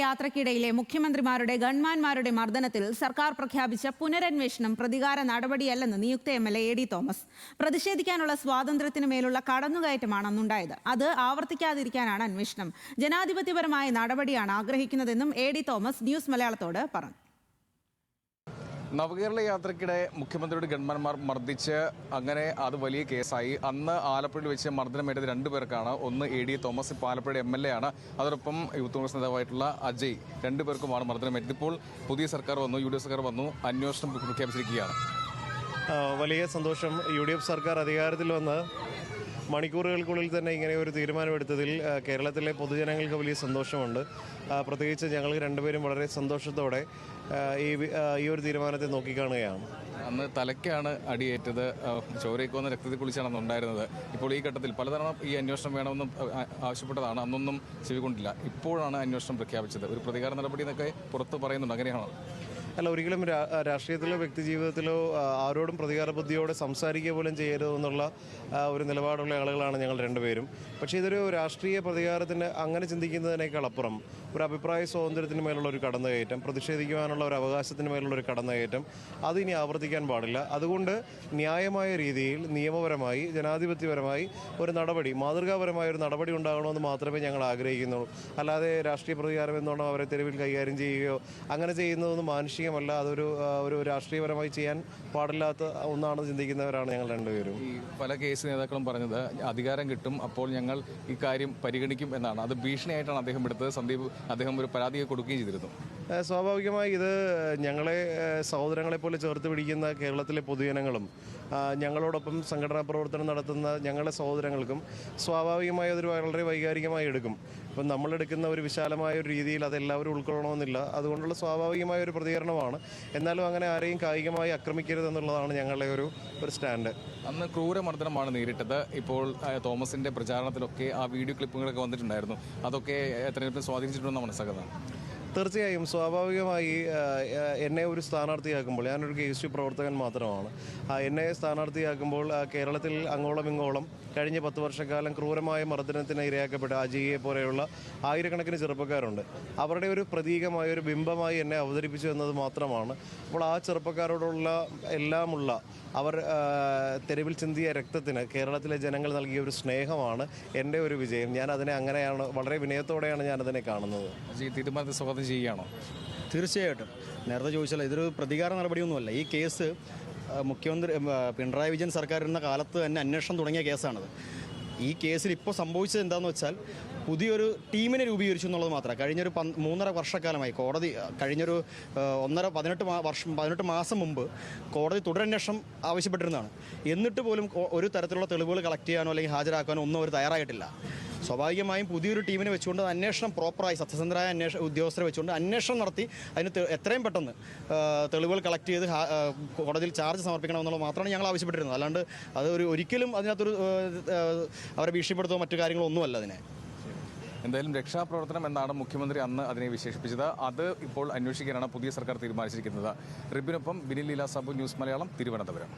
യാത്രയ്ക്കിടയിലെ മുഖ്യമന്ത്രിമാരുടെ ഗൺമാന്മാരുടെ മർദ്ദനത്തിൽ സർക്കാർ പ്രഖ്യാപിച്ച പുനരന്വേഷണം പ്രതികാര നടപടിയല്ലെന്ന് നിയുക്ത എംഎൽഎ എ.ഡി. തോമസ്. പ്രതിഷേധിക്കാനുള്ള സ്വാതന്ത്ര്യത്തിന് മേലുള്ള കടന്നുകയറ്റമാണ് അന്നുണ്ടായത്. അത് ആവർത്തിക്കാതിരിക്കാനാണ് അന്വേഷണം. ജനാധിപത്യപരമായ നടപടിയാണ് ആഗ്രഹിക്കുന്നതെന്നും എ.ഡി. തോമസ് ന്യൂസ് മലയാളത്തോട് പറഞ്ഞു. നവകേരള യാത്രയ്ക്കിടെ മുഖ്യമന്ത്രിയുടെ ഗൺമാന്മാർ മർദ്ദിച്ച് അങ്ങനെ അത് വലിയ കേസായി. അന്ന് ആലപ്പുഴയിൽ വെച്ച് മർദ്ദനമേറ്റത് 2 പേർക്കാണ്. ഒന്ന് എ.ഡി. തോമസ്, ആലപ്പുഴയുടെ എംഎൽഎ ആണ്. അതോടൊപ്പം യൂത്ത് കോൺഗ്രസ് നേതാവായിട്ടുള്ള അജയ്. 2 പേർക്കുമാണ് മർദ്ദനമേറ്റത്. ഇപ്പോൾ പുതിയ സർക്കാർ വന്നു, UDF സർക്കാർ വന്നു, അന്വേഷണം പ്രഖ്യാപിച്ചിരിക്കുകയാണ്. വലിയ സന്തോഷം. UDF സർക്കാർ അധികാരത്തിൽ വന്ന് മണിക്കൂറുകൾക്കുള്ളിൽ തന്നെ ഇങ്ങനെ ഒരു തീരുമാനമെടുത്തതിൽ കേരളത്തിലെ പൊതുജനങ്ങൾക്ക് വലിയ സന്തോഷമുണ്ട്. പ്രത്യേകിച്ച് ഞങ്ങൾ 2 പേരും വളരെ സന്തോഷത്തോടെ ഈ ഒരു തീരുമാനത്തെ നോക്കിക്കാണുകയാണ്. അന്ന് തലയ്ക്കാണ് അടിയേറ്റത്, ചോരയ്ക്ക് വന്ന് രക്തത്തിൽ കുളിച്ചാണ് ഉണ്ടായിരുന്നത്. ഇപ്പോൾ ഈ ഘട്ടത്തിൽ പലതവണ ഈ അന്വേഷണം വേണമെന്നും ആവശ്യപ്പെട്ടതാണ്, അന്നൊന്നും ചെവിക്കൊണ്ടില്ല. ഇപ്പോഴാണ് അന്വേഷണം പ്രഖ്യാപിച്ചത്. ഒരു പ്രതികാര നടപടി എന്നൊക്കെ പുറത്ത് പറയുന്നുണ്ട്, അങ്ങനെയാണോ? അല്ല, ഒരിക്കലും രാഷ്ട്രീയത്തിലോ വ്യക്തി ജീവിതത്തിലോ ആരോടും പ്രതികാര ബുദ്ധിയോടെ സംസാരിക്കുക പോലും ചെയ്യരുതെന്നുള്ള ഒരു നിലപാടുള്ള ആളുകളാണ് ഞങ്ങൾ 2 പേരും. പക്ഷേ ഇതൊരു രാഷ്ട്രീയ പ്രതികാരത്തിന് അങ്ങനെ ചിന്തിക്കുന്നതിനേക്കാൾ അപ്പുറം ഒരു അഭിപ്രായ സ്വാതന്ത്ര്യത്തിന് മേലുള്ള ഒരു കടന്നുകയറ്റം, പ്രതിഷേധിക്കുവാനുള്ള ഒരു അവകാശത്തിന് മേലുള്ള ഒരു കടന്നുകയറ്റം അതിനി ആവർത്തിക്കാൻ പാടില്ല. അതുകൊണ്ട് ന്യായമായ രീതിയിൽ നിയമപരമായി ജനാധിപത്യപരമായി ഒരു നടപടി, മാതൃകാപരമായ ഒരു നടപടി ഉണ്ടാകണമെന്ന് മാത്രമേ ഞങ്ങൾ ആഗ്രഹിക്കുന്നുള്ളൂ. അല്ലാതെ രാഷ്ട്രീയ പ്രതികാരം എന്നോണം അവരെ തെരുവിൽ കൈകാര്യം ചെയ്യുകയോ അങ്ങനെ ചെയ്യുന്നതൊന്നും മാനുഷികമല്ല. അതൊരു രാഷ്ട്രീയപരമായി ചെയ്യാൻ പാടില്ലാത്ത ഒന്നാണെന്ന് ചിന്തിക്കുന്നവരാണ് ഞങ്ങൾ 2 പേരും. ഈ പല കേസ് നേതാക്കളും പറഞ്ഞത് അധികാരം കിട്ടും, അപ്പോൾ ഞങ്ങൾ ഈ കാര്യം പരിഗണിക്കും എന്നാണ്. അത് ഭീഷണിയായിട്ടാണ് അദ്ദേഹം എടുത്തത്. അദ്ദേഹം ഒരു പരാതി കൊടുക്കുകയും ചെയ്തിരുന്നു. സ്വാഭാവികമായി ഇത് ഞങ്ങളെ സഹോദരങ്ങളെ പോലെ ചേർത്ത് പിടിക്കുന്ന കേരളത്തിലെ പൊതുജനങ്ങളും ഞങ്ങളോടൊപ്പം സംഘടനാ പ്രവർത്തനം നടത്തുന്ന ഞങ്ങളുടെ സഹോദരങ്ങൾക്കും സ്വാഭാവികമായി അതൊരു വളരെ വൈകാരികമായി എടുക്കും. ഇപ്പം നമ്മളെടുക്കുന്ന ഒരു വിശാലമായ ഒരു രീതിയിൽ അതെല്ലാവരും ഉൾക്കൊള്ളണമെന്നില്ല. അതുകൊണ്ടുള്ള സ്വാഭാവികമായ ഒരു പ്രതികരണമാണ്. എന്നാലും അങ്ങനെ ആരെയും കായികമായി ആക്രമിക്കരുതെന്നുള്ളതാണ് ഞങ്ങളുടെ ഒരു സ്റ്റാൻഡ്. അന്ന് ക്രൂരമർദ്ദനമാണ് നേരിട്ടത്. ഇപ്പോൾ തോമസിന്റെ പ്രചാരണത്തിലൊക്കെ ആ വീഡിയോ ക്ലിപ്പുകളൊക്കെ വന്നിട്ടുണ്ടായിരുന്നു. അതൊക്കെ എത്രയും സ്വാധീനിച്ചിട്ടുണ്ടെന്ന് മനസ്സിലാക്കുന്നത്. തീർച്ചയായും സ്വാഭാവികമായി എന്നെ ഒരു സ്ഥാനാർത്ഥിയാക്കുമ്പോൾ, ഞാനൊരു KSU പ്രവർത്തകൻ മാത്രമാണ്, എന്നെ സ്ഥാനാർത്ഥിയാക്കുമ്പോൾ കേരളത്തിൽ അങ്ങോളം ഇങ്ങോളം കഴിഞ്ഞ 10 വർഷക്കാലം ക്രൂരമായ മർദ്ദനത്തിന് ഇരയാക്കപ്പെട്ട അജയ്യെ പോലെയുള്ള ആയിരക്കണക്കിന് ചെറുപ്പക്കാരുണ്ട്. അവരുടെ ഒരു പ്രതീകമായ ഒരു ബിംബമായി എന്നെ അവതരിപ്പിച്ചു എന്നത് മാത്രമാണ്. അപ്പോൾ ആ ചെറുപ്പക്കാരോടുള്ള എല്ലാമുള്ള അവർ തെരുവിൽ ചിന്തിയ രക്തത്തിന് കേരളത്തിലെ ജനങ്ങൾ നൽകിയ ഒരു സ്നേഹമാണ് എൻ്റെ ഒരു വിജയം. ഞാൻ അതിനെ അങ്ങനെയാണ്, വളരെ വിനയത്തോടെയാണ് ഞാനതിനെ കാണുന്നത്. തീരുമാനത്തെ സ്വാഗതം ചെയ്യുകയാണോ? തീർച്ചയായിട്ടും. നേരത്തെ ചോദിച്ചാൽ ഇതൊരു പ്രതികാര നടപടിയൊന്നുമല്ല. ഈ കേസ് മുഖ്യമന്ത്രി പിണറായി വിജയൻ സർക്കാരിൻ്റെ കാലത്ത് തന്നെ അന്വേഷണം തുടങ്ങിയ കേസാണത്. ഈ കേസിൽ ഇപ്പോൾ സംഭവിച്ചത് എന്താണെന്ന് വെച്ചാൽ പുതിയൊരു ടീമിനെ രൂപീകരിച്ചു എന്നുള്ളത് മാത്രമാണ്. കഴിഞ്ഞൊരു 3.5 വർഷക്കാലമായി കോടതി, കഴിഞ്ഞൊരു 18 മാസം മുമ്പ് കോടതി തുടരന്വേഷണം ആവശ്യപ്പെട്ടിരുന്നതാണ്. എന്നിട്ട് പോലും ഒരു തരത്തിലുള്ള തെളിവുകൾ കളക്ട് ചെയ്യാനോ അല്ലെങ്കിൽ ഹാജരാക്കാനോ ഒന്നും അവർ തയ്യാറായിട്ടില്ല. സ്വാഭാവികമായും പുതിയൊരു ടീമിനെ വെച്ചുകൊണ്ട് അന്വേഷണം പ്രോപ്പറായി സത്യസന്ധരായ ഉദ്യോഗസ്ഥരെ വെച്ചുകൊണ്ട് അന്വേഷണം നടത്തി അതിന് എത്രയും പെട്ടെന്ന് തെളിവുകൾ കളക്ട് ചെയ്ത് കോടതിയിൽ ചാർജ് സമർപ്പിക്കണമെന്നുള്ളത് മാത്രമാണ് ഞങ്ങൾ ആവശ്യപ്പെട്ടിരുന്നത്. അല്ലാണ്ട് അത് ഒരിക്കലും അതിനകത്തൊരു അവരെ ഭീഷണിപ്പെടുത്തുകയോ മറ്റു കാര്യങ്ങളോ ഒന്നുമല്ല അതിനെ. എന്തായാലും രക്ഷാപ്രവർത്തനം എന്നാണ് മുഖ്യമന്ത്രി അന്ന് അതിനെ വിശേഷിപ്പിച്ചത്. അത് ഇപ്പോൾ അന്വേഷിക്കാനാണ് പുതിയ സർക്കാർ തീരുമാനിച്ചിരിക്കുന്നത്. റിബിനൊപ്പം ബിനിൽ ലീല സാബു, ന്യൂസ് മലയാളം, തിരുവനന്തപുരം.